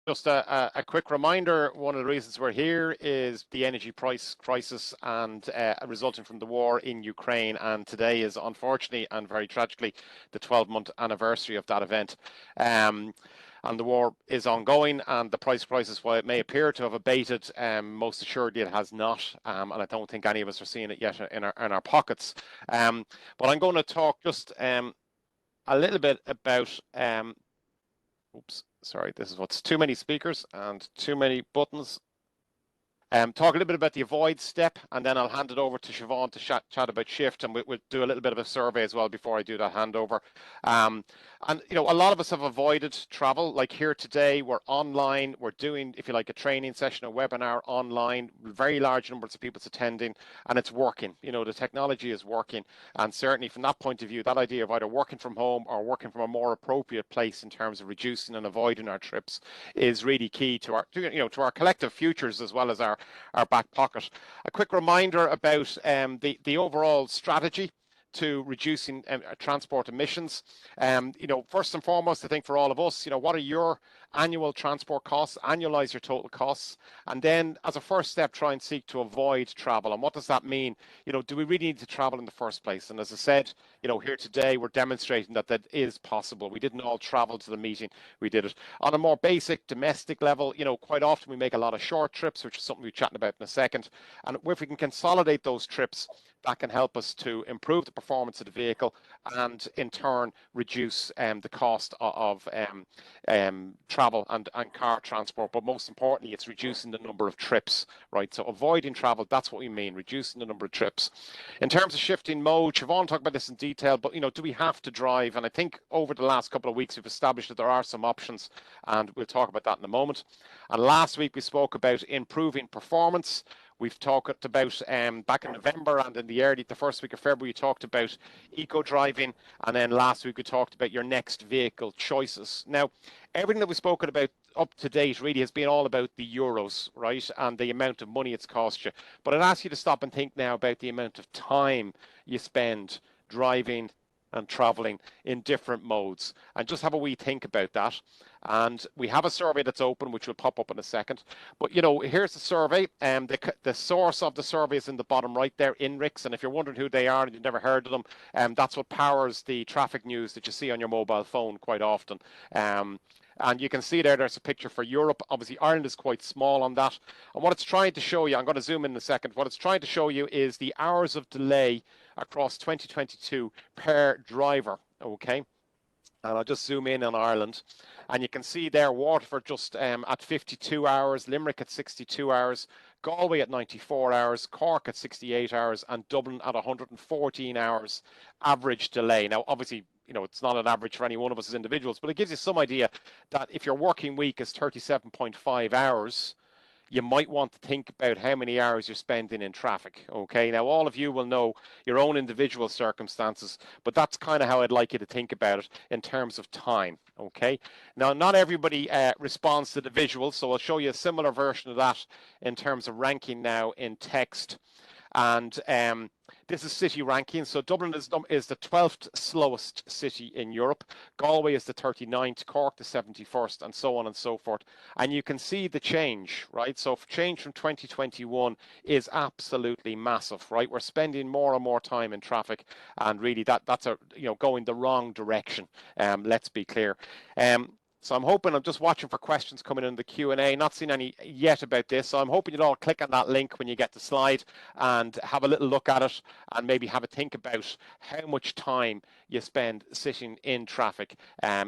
Just a quick reminder, one of the reasons we're here is the energy price crisis and resulting from the war in Ukraine. And today is unfortunately and very tragically the 12-month anniversary of that event. And the war is ongoing, and the price crisis, while it may appear to have abated, most assuredly it has not. And I don't think any of us are seeing it yet in our pockets. But I'm going to talk just a little bit about oops, sorry, this is what's too many speakers and too many buttons. Talk a little bit about the avoid step, and then I'll hand it over to Siobhan to chat about shift, and we'll do a little bit of a survey as well before I do that handover. And you know, a lot of us have avoided travel. Like here today, we're online. We're doing, if you like, a training session, a webinar online. Very large numbers of people attending, and it's working. You know, the technology is working, and certainly from that point of view, that idea of either working from home or working from a more appropriate place in terms of reducing and avoiding our trips is really key to our, to our collective futures as well as our back pocket. A quick reminder about the overall strategy to reducing transport emissions. First and foremost, I think for all of us, what are your annual transport costs? Annualize your total costs, and then as a first step, try and seek to avoid travel. And what does that mean? Do we really need to travel in the first place? And as I said, here today, we're demonstrating that that is possible. We didn't all travel to the meeting. We did it on a more basic domestic level. Quite often we make a lot of short trips, which is something we're chatting about in a second. And if we can consolidate those trips, that can help us to improve the performance of the vehicle and in turn reduce the cost of travel and car transport. But most importantly, it's reducing the number of trips, right? So avoiding travel, that's what we mean, reducing the number of trips. In terms of shifting mode, Siobhan talked about this in detail, but do we have to drive? And I think over the last couple of weeks, we've established that there are some options, and we'll talk about that in a moment. And last week, we spoke about improving performance. We've talked about back in November and in the first week of February, we talked about eco driving, and then last week we talked about your next vehicle choices. Now, everything that we've spoken about up to date really has been all about the euros, right, and the amount of money it's cost you. But I'd ask you to stop and think now about the amount of time you spend driving and traveling in different modes, and just have a wee think about that. And we have a survey that's open, which will pop up in a second. But here's the survey. The source of the survey is in the bottom right there, INRIX. And if you're wondering who they are and you've never heard of them, that's what powers the traffic news that you see on your mobile phone quite often. And you can see there's a picture for Europe. Obviously, Ireland is quite small on that. And what it's trying to show you, I'm going to zoom in a second. What it's trying to show you is the hours of delay across 2022 per driver, okay? And I'll just zoom in on Ireland. And you can see there Waterford just at 52 hours, Limerick at 62 hours, Galway at 94 hours, Cork at 68 hours, and Dublin at 114 hours average delay. Now, obviously, it's not an average for any one of us as individuals, but it gives you some idea that if your working week is 37.5 hours, you might want to think about how many hours you're spending in traffic, okay? Now, all of you will know your own individual circumstances, but that's kind of how I'd like you to think about it in terms of time, okay? Now, not everybody responds to the visuals, so I'll show you a similar version of that in terms of ranking now in text. And this is city ranking. So Dublin is the 12th slowest city in Europe. Galway is the 39th, Cork the 71st, and so on and so forth. And you can see the change, right? So change from 2021 is absolutely massive, right? We're spending more and more time in traffic, and really that's going the wrong direction. Let's be clear. So I'm just watching for questions coming in the Q&A, not seen any yet about this. So I'm hoping you'll all click on that link when you get the slide and have a little look at it and maybe have a think about how much time you spend sitting in traffic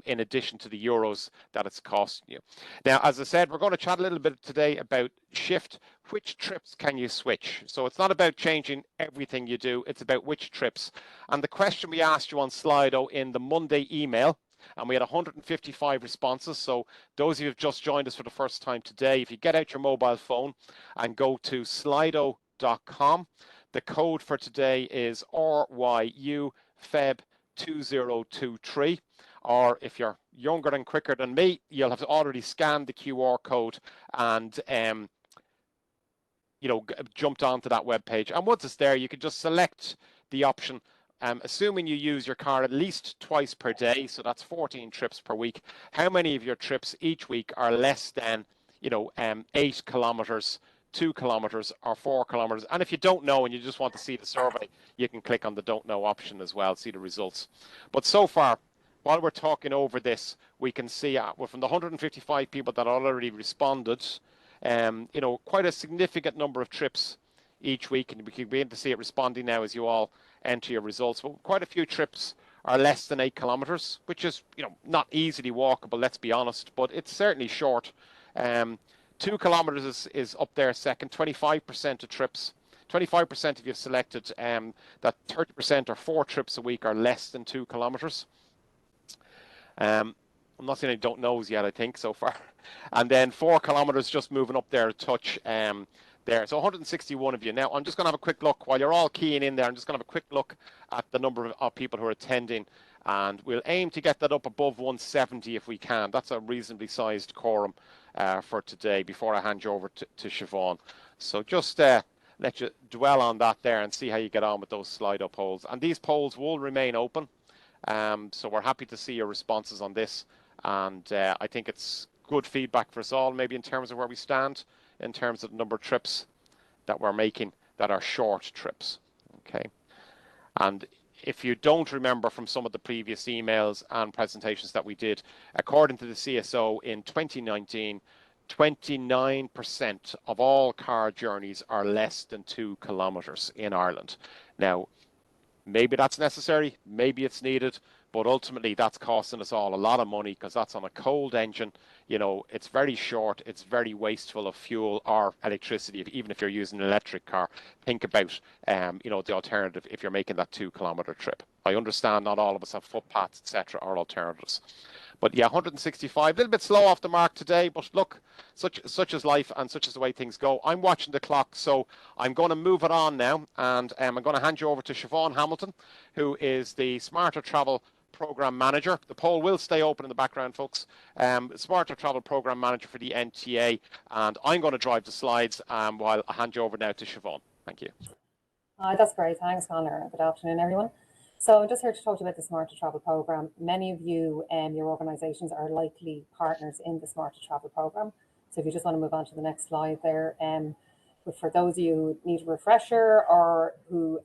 in addition to the euros that it's costing you. Now, as I said, we're going to chat a little bit today about shift. Which trips can you switch? So it's not about changing everything you do, it's about which trips. And the question we asked you on Slido in the Monday email, and we had 155 responses. So those of you who have just joined us for the first time today, if you get out your mobile phone and go to slido.com, the code for today is RYUFEB2023. Or if you're younger and quicker than me, you'll have already scanned the QR code and jumped onto that web page. And once it's there, you can just select the option assuming you use your car at least twice per day, so that's 14 trips per week, how many of your trips each week are less than, 8 kilometers, 2 kilometers, or 4 kilometers? And if you don't know and you just want to see the survey, you can click on the don't know option as well, see the results. But so far, while we're talking over this, we can see well, from the 155 people that already responded, quite a significant number of trips each week, and we can begin to see it responding now as you all enter your results. But quite a few trips are less than 8 kilometers, which is, not easily walkable, let's be honest, but it's certainly short. 2 kilometers is up there second. 25% of trips, 25% if you've selected that 30% or 4 trips a week are less than 2 kilometers. I'm not saying I don't knows yet, I think, so far. And then 4 kilometers just moving up there a touch there. So 161 of you. Now, I'm just going to have a quick look while you're all keying in there. I'm just going to have a quick look at the number of people who are attending. And we'll aim to get that up above 170 if we can. That's a reasonably sized quorum for today before I hand you over to Siobhan. So just let you dwell on that there and see how you get on with those Slido polls. And these polls will remain open. So we're happy to see your responses on this. And I think it's good feedback for us all, maybe in terms of where we stand, in terms of the number of trips that we're making that are short trips. Okay. And if you don't remember from some of the previous emails and presentations that we did, according to the CSO in 2019, 29% of all car journeys are less than 2 kilometers in Ireland. Now, maybe that's necessary, maybe it's needed, but ultimately that's costing us all a lot of money because that's on a cold engine. It's very short, it's very wasteful of fuel or electricity, even if you're using an electric car. Think about, the alternative if you're making that 2 kilometer trip. I understand not all of us have footpaths, etc., or alternatives. But yeah, 165, a little bit slow off the mark today, but look, such is life and such is the way things go. I'm watching the clock, so I'm going to move it on now, and I'm going to hand you over to Siobhan Hamilton, who is the Smarter Travel Program Manager. The poll will stay open in the background, folks. Smarter Travel Program Manager for the NTA, and I'm going to drive the slides while I hand you over now to Siobhan. Thank you. That's great. Thanks, Conor. Good afternoon, everyone. So I'm just here to talk to you about the Smarter Travel Programme. Many of you, your organisations are likely partners in the Smarter Travel Programme. So if you just want to move on to the next slide there. But for those of you who need a refresher or who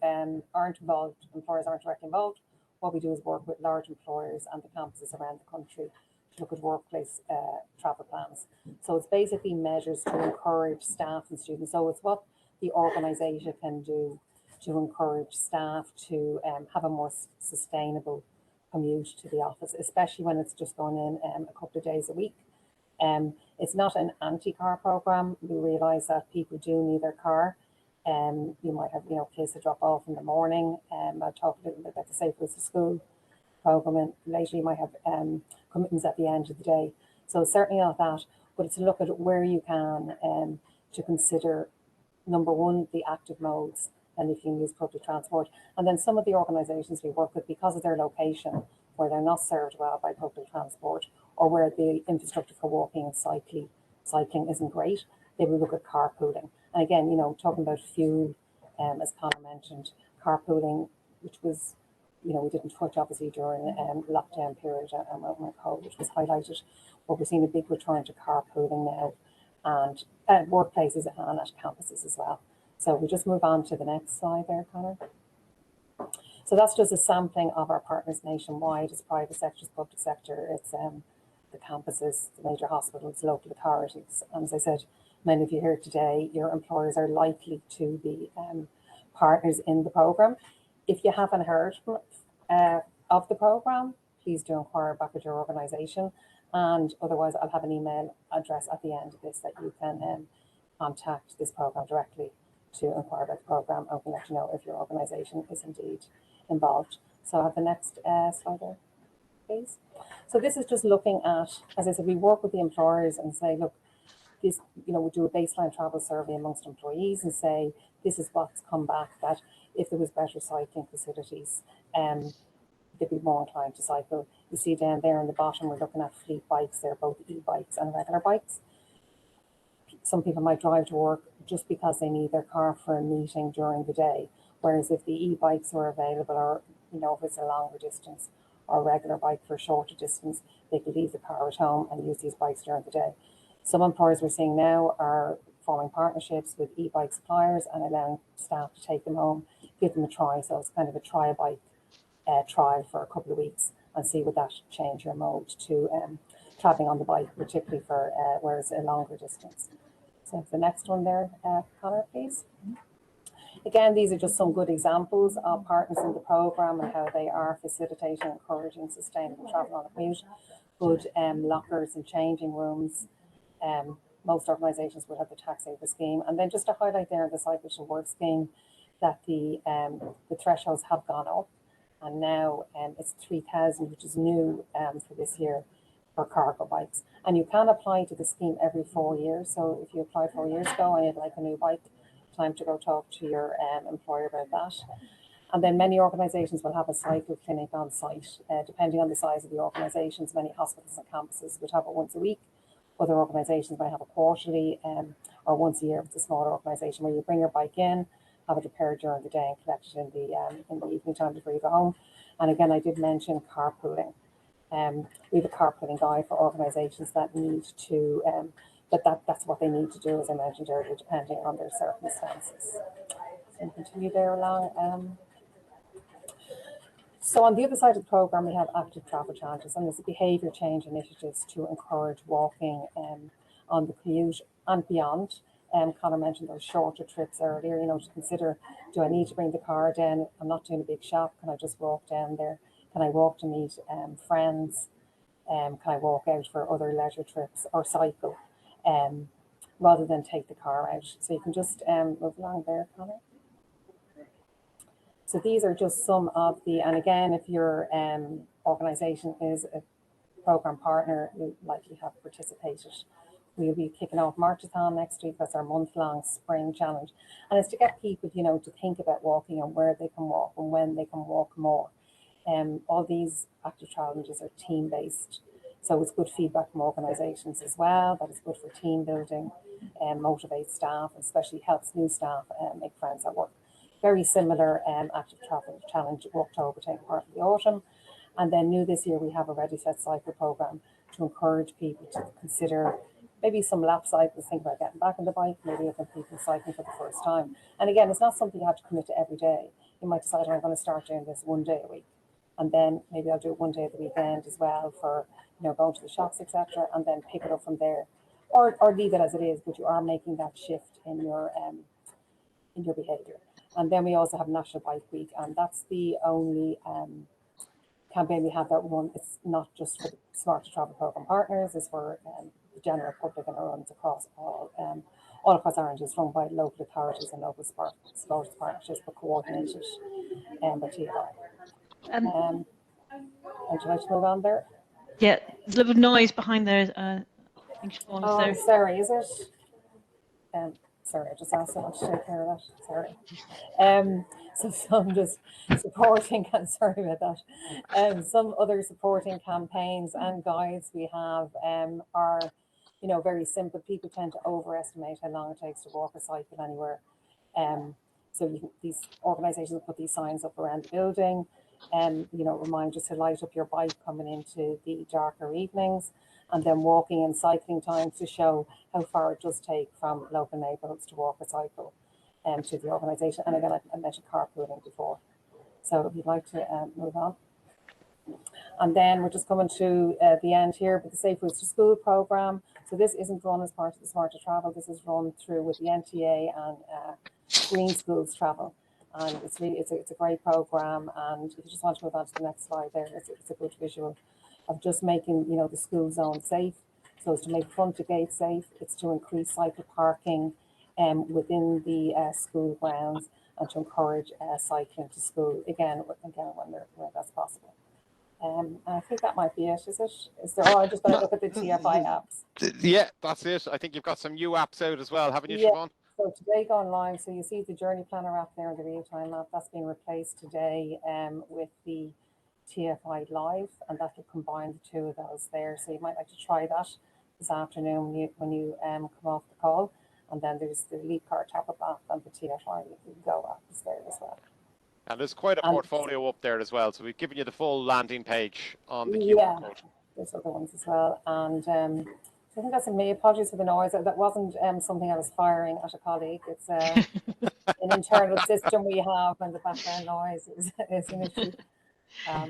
aren't involved, employers aren't directly involved, what we do is work with large employers and the campuses around the country to look at workplace travel plans. So it's basically measures to encourage staff and students. So it's what the organisation can do to encourage staff to have a more sustainable commute to the office, especially when it's just going in a couple of days a week. It's not an anti-car programme. We realise that people do need their car. You might have, kids to drop off in the morning. I'll talk a little bit about the Safe Routes to School programme, and later you might have commitments at the end of the day. So it's certainly not that, but it's to look at where you can to consider, number one, the active modes, and if you can use public transport. And then some of the organisations we work with, because of their location, where they're not served well by public transport, or where the infrastructure for walking and cycling isn't great, they will look at carpooling. And again, talking about fuel, as Conor mentioned, carpooling, which was, we didn't touch obviously during lockdown period and when COVID was highlighted, but we're seeing a big return to carpooling now, and at workplaces and at campuses as well. So we just move on to the next slide there, Conor. So that's just a sampling of our partners nationwide. It's private sector, it's public sector, it's the campuses, the major hospitals, local authorities. And as I said, many of you here today, your employers are likely to be partners in the programme. If you haven't heard of the programme, please do inquire back at your organisation. And otherwise, I'll have an email address at the end of this that you can contact this programme directly to inquire about the programme, and we can let you know if your organisation is indeed involved. So I have the next slide there, please. So this is just looking at, as I said, we work with the employers and say, look, this, we do a baseline travel survey amongst employees and say, this is what's come back, that if there was better cycling facilities, they'd be more inclined to cycle. You see down there on the bottom, we're looking at fleet bikes. They're both e-bikes and regular bikes. Some people might drive to work just because they need their car for a meeting during the day, whereas if the e-bikes were available, or you know, if it's a longer distance or a regular bike for a shorter distance, they could leave the car at home and use these bikes during the day. Some employers we're seeing now are forming partnerships with e-bike suppliers and allowing staff to take them home, give them a try. So it's kind of a try a bike trial for a couple of weeks and see would that change your mode to traveling on the bike, particularly for where it's a longer distance. So the next one there, Conor, please. Again, these are just some good examples of partners in the programme and how they are facilitating and encouraging sustainable travel on a commute. Good lockers and changing rooms. Most organisations will have the tax saver scheme. And then just to highlight there in the Cycle to Work scheme that the thresholds have gone up. And now it's 3,000, which is new for this year for cargo bikes. And you can apply to the scheme every 4 years. So if you applied 4 years ago and you'd like a new bike, time to go talk to your employer about that. And then many organisations will have a cycle clinic on site, depending on the size of the organisations. Many hospitals and campuses would have it once a week. Other organisations might have a quarterly or once a year. It's a smaller organisation where you bring your bike in, have it repaired during the day and collect it in the evening time before you go home. And again, I did mention carpooling. We have a carpooling guide for organisations that need to, that's what they need to do, as I mentioned earlier, depending on their circumstances. So continue there along. So on the other side of the programme, we have active travel challenges, and there's behaviour change initiatives to encourage walking on the commute and beyond. Conor mentioned those shorter trips earlier, you know, to consider, do I need to bring the car down? I'm not doing a big shop. Can I just walk down there? Can I walk to meet friends? Can I walk out for other leisure trips or cycle rather than take the car out? So you can just move along there, Conor. So these are just some of the, and again, if your organisation is a programme partner, you likely have participated. We'll be kicking off Marchathon next week. That's our month-long spring challenge. And it's to get people, you know, to think about walking and where they can walk and when they can walk more. All these active challenges are team-based. So it's good feedback from organisations as well. That is good for team building and motivates staff, especially helps new staff make friends at work. Very similar active travel challenge October taking part in the autumn. And then new this year, we have a Ready Set Cycle programme to encourage people to consider maybe some lap cycles, think about getting back on the bike, maybe looking at people cycling for the first time. And again, it's not something you have to commit to every day. You might decide, I'm going to start doing this 1 day a week. And then maybe I'll do it 1 day at the weekend as well for, you know, going to the shops, etc., and then pick it up from there. Or leave it as it is, but you are making that shift in your behaviour. And then we also have National Bike Week, and that's the only campaign we have that one. It's not just for the Smarter Travel Programme partners, it's for the general public, and it runs across all across Ireland. It's run by local authorities and local sports partnerships, but coordinated by TFI. Would you like to move on there? Yeah, there's a little noise behind there. I think Siobhan is there. Sorry, is it? Sorry, I just asked someone to take care of that. Sorry. So some just supporting, and sorry about that. Some other supporting campaigns and guides we have are, you know, very simple. People tend to overestimate how long it takes to walk or cycle anywhere. So these organisations put these signs up around the building, and you know, remind you to light up your bike coming into the darker evenings, and then walking and cycling times to show how far it does take from local neighbourhoods to walk or cycle to the organisation. And again, I mentioned carpooling before. So if you'd like to move on. And then we're just coming to the end here, but the Safe Routes to School programme. So this isn't run as part of the Smarter Travel. This is run through with the NTA and Green Schools Travel. And it's really, it's a great programme. And if you just want to move on to the next slide there, it's a good visual of just making, you know, the school zone safe. So it's to make front to gate safe. It's to increase cycle parking within the school grounds, and to encourage cycling to school again where that's possible. And I think that might be it. Is it? Is there? Oh, I just got to look at the TFI apps. Yeah, that's it. I think you've got some new apps out as well, haven't you, yeah. Siobhan? So today gone live. So you see the Journey Planner app there, the real-time app, that's been replaced today with the TFI Live, and that will combine the two of those there. So you might like to try that this afternoon when you come off the call. And then there's the Leap Car Tap Up app and the TFI Go app is there as well. And there's quite a And portfolio up there as well. So we've given you the full landing page on the QR yeah, code. there's other ones as well. And so I think that's me. Apologies for the noise. That wasn't something I was firing at a colleague. It's an internal system we have when the background noise is an issue.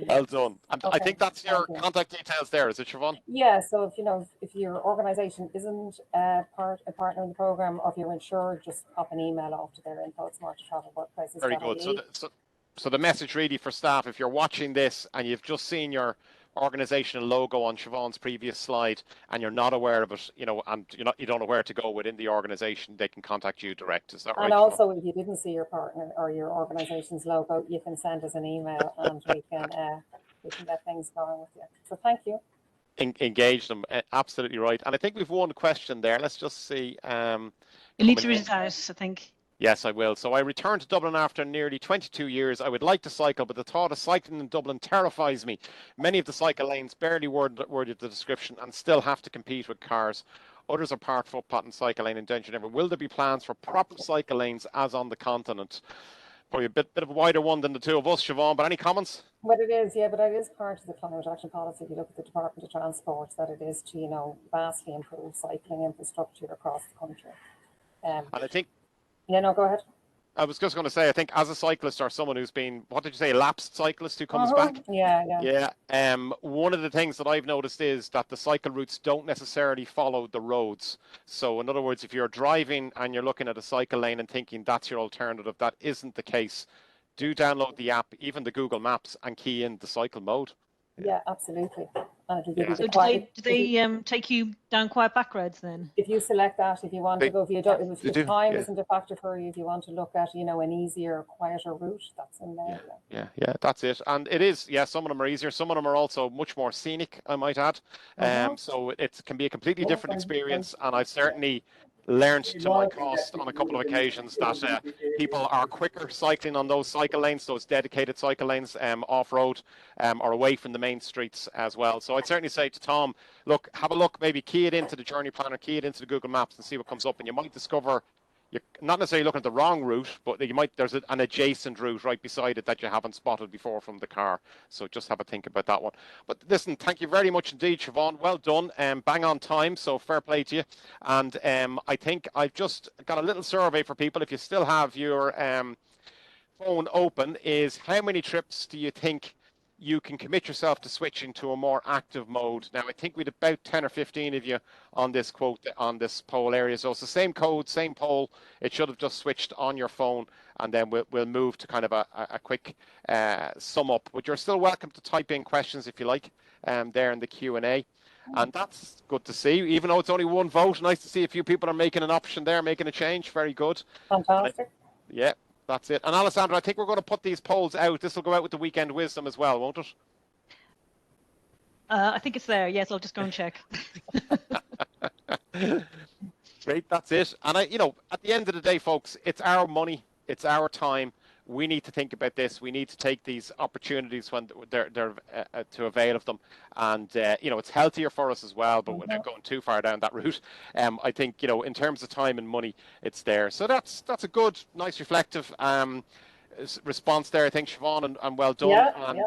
Well done. And I Okay, think that's your thank you. contact details there, is it, Siobhan? Yeah, so if your organisation isn't a partner in the programme, or if you're insured, just pop an email off to their info at Very good. smartertravelworkplaces.ie. So the message really for staff, if you're watching this and you've just seen your organizational logo on Siobhan's previous slide and you're not aware of it, and you don't know where to go within the organization, they can contact you direct. Is that right, And Siobhan? also, if you didn't see your partner or your organisation's logo, you can send us an email and we can get things going with you. So thank you. Engage them. Absolutely right. And I think we've one question there. Let's just see. You need to coming read in. it out, I think. Yes, I will. So I returned to Dublin after nearly 22 years. I would like to cycle, but the thought of cycling in Dublin terrifies me. Many of the cycle lanes barely worthy of the description and still have to compete with cars. Others are parked footpath and cycle lane in Denver. Will there be plans for proper cycle lanes as on the continent? Probably a bit of a wider one than the two of us, Siobhan, but any comments? But it is, yeah, but it is part of the climate action policy. If you look at the Department of Transport, that it is to, vastly improve cycling infrastructure across the country. And I think Go ahead. I was just going to say, I think as a cyclist or someone who's been, what did you say, a lapsed cyclist who comes back? Yeah. Yeah. One of the things that I've noticed is that the cycle routes don't necessarily follow the roads. So in other words, if you're driving and you're looking at a cycle lane and thinking that's your alternative, that isn't the case. Do download the app, even the Google Maps, and key in the cycle mode. Yeah, absolutely. And it'll give you So the do they take you down quiet back roads then? if you select that, if you want to go, if time isn't a factor for you, if you want to look at, an easier, quieter route, that's in there. Yeah, that's it. And it is, some of them are easier. Some of them are also much more scenic, I might add. So it can be a completely different experience. And I've certainly learned to my cost on a couple of occasions that people are quicker cycling on those cycle lanes, those dedicated cycle lanes off-road or away from the main streets as well. So I'd certainly say to Tom, look, have a look, maybe key it into the Journey Planner, key it into the Google Maps and see what comes up. And you might discover you're not necessarily looking at the wrong route, but there's an adjacent route right beside it that you haven't spotted before from the car. So just have a think about that one. But listen, thank you very much indeed, Siobhan. Well done. Bang on time, so fair play to you. And I think I've just got a little survey for people. If you still have your phone open, is how many trips do you think you can commit yourself to switching to a more active mode? Now, I think we'd about 10 or 15 of you on this quote, on this poll area. So it's the same code, same poll. It should have just switched on your phone, and then we'll move to kind of a quick sum up. But you're still welcome to type in questions if you like there in the Q&A. And that's good to see, even though it's only one vote. Nice to see a few people are making an option there, making a change. Very good. Fantastic. Yeah. That's it. And Alessandra, I think we're going to put these polls out. This will go out with the weekend wisdom as well, won't it? I think it's there. Yes, I'll just go and check. Great, that's it. And at the end of the day, folks, it's our money, it's our time. We need to think about this. We need to take these opportunities when they're to avail of them. And it's healthier for us as well. But without going too far down that route, I think in terms of time and money, it's there. So that's a good, nice, reflective response there. I think, Siobhan, and well done.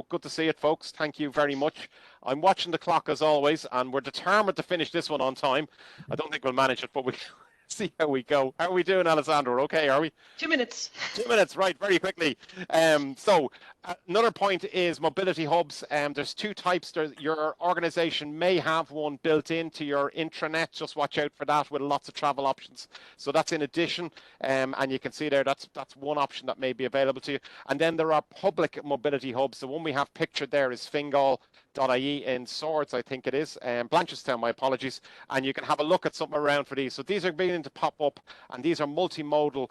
Good to see it, folks. Thank you very much. I'm watching the clock as always, and we're determined to finish this one on time. I don't think we'll manage it, but we. See how we go. How are we doing, Alessandro? Okay, are we? 2 minutes. 2 minutes, right, very quickly. So another point is mobility hubs. There's two types. Your organization may have one built into your intranet. Just watch out for that with lots of travel options. So that's in addition. And you can see there, that's one option that may be available to you. And then there are public mobility hubs. The one we have pictured there is Fingal.ie in Swords, I think it is. Blanchardstown, my apologies. And you can have a look at something around for these. So these are beginning to pop up, and these are multimodal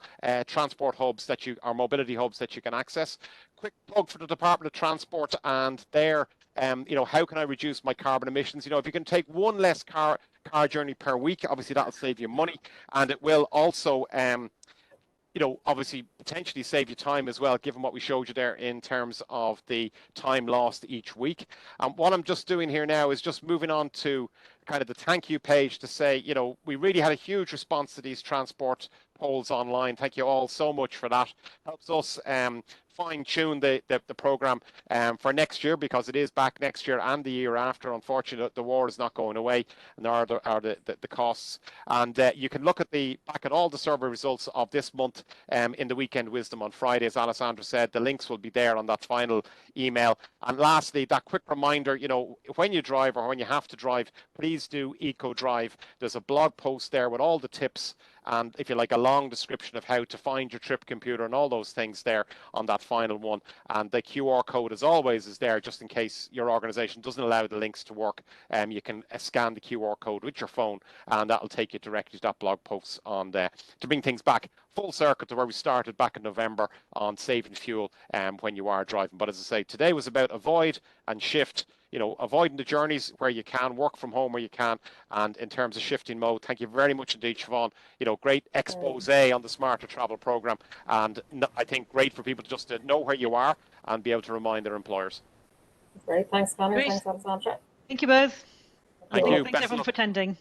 transport hubs are mobility hubs that you can access. Quick plug for the Department of Transport and their, how can I reduce my carbon emissions? If you can take one less car journey per week, obviously that'll save you money, and it will also obviously potentially save you time as well, given what we showed you there in terms of the time lost each week. And what I'm just doing here now is just moving on to kind of the thank you page to say, you know, we really had a huge response to these transport polls online. Thank you all so much for that. Helps us fine tune the program for next year, because it is back next year and the year after. Unfortunately, the war is not going away, and there are the costs. And you can look at back at all the survey results of this month in the Weekend Wisdom on Friday. As Alessandra said, the links will be there on that final email. And lastly, that quick reminder, you know, when you drive or when you have to drive, please do Eco Drive. There's a blog post there with all the tips, and if you like, a long description of how to find your trip computer and all those things there on that final one. And the QR code, as always, is there just in case your organization doesn't allow the links to work. You can scan the QR code with your phone, and that'll take you directly to that blog post on there to bring things back full circle to where we started back in November on saving fuel when you are driving. But as I say, today was about avoid and shift. You know, avoiding the journeys where you can, work from home where you can, and in terms of shifting mode. Thank you very much indeed, Siobhan. You know, great expose on the Smarter Travel Programme, and I think great for people just to know where you are and be able to remind their employers. Great, thanks, Conor. Great. Thanks, Alessandra. Thank you both. Thank you. Thanks everyone for attending.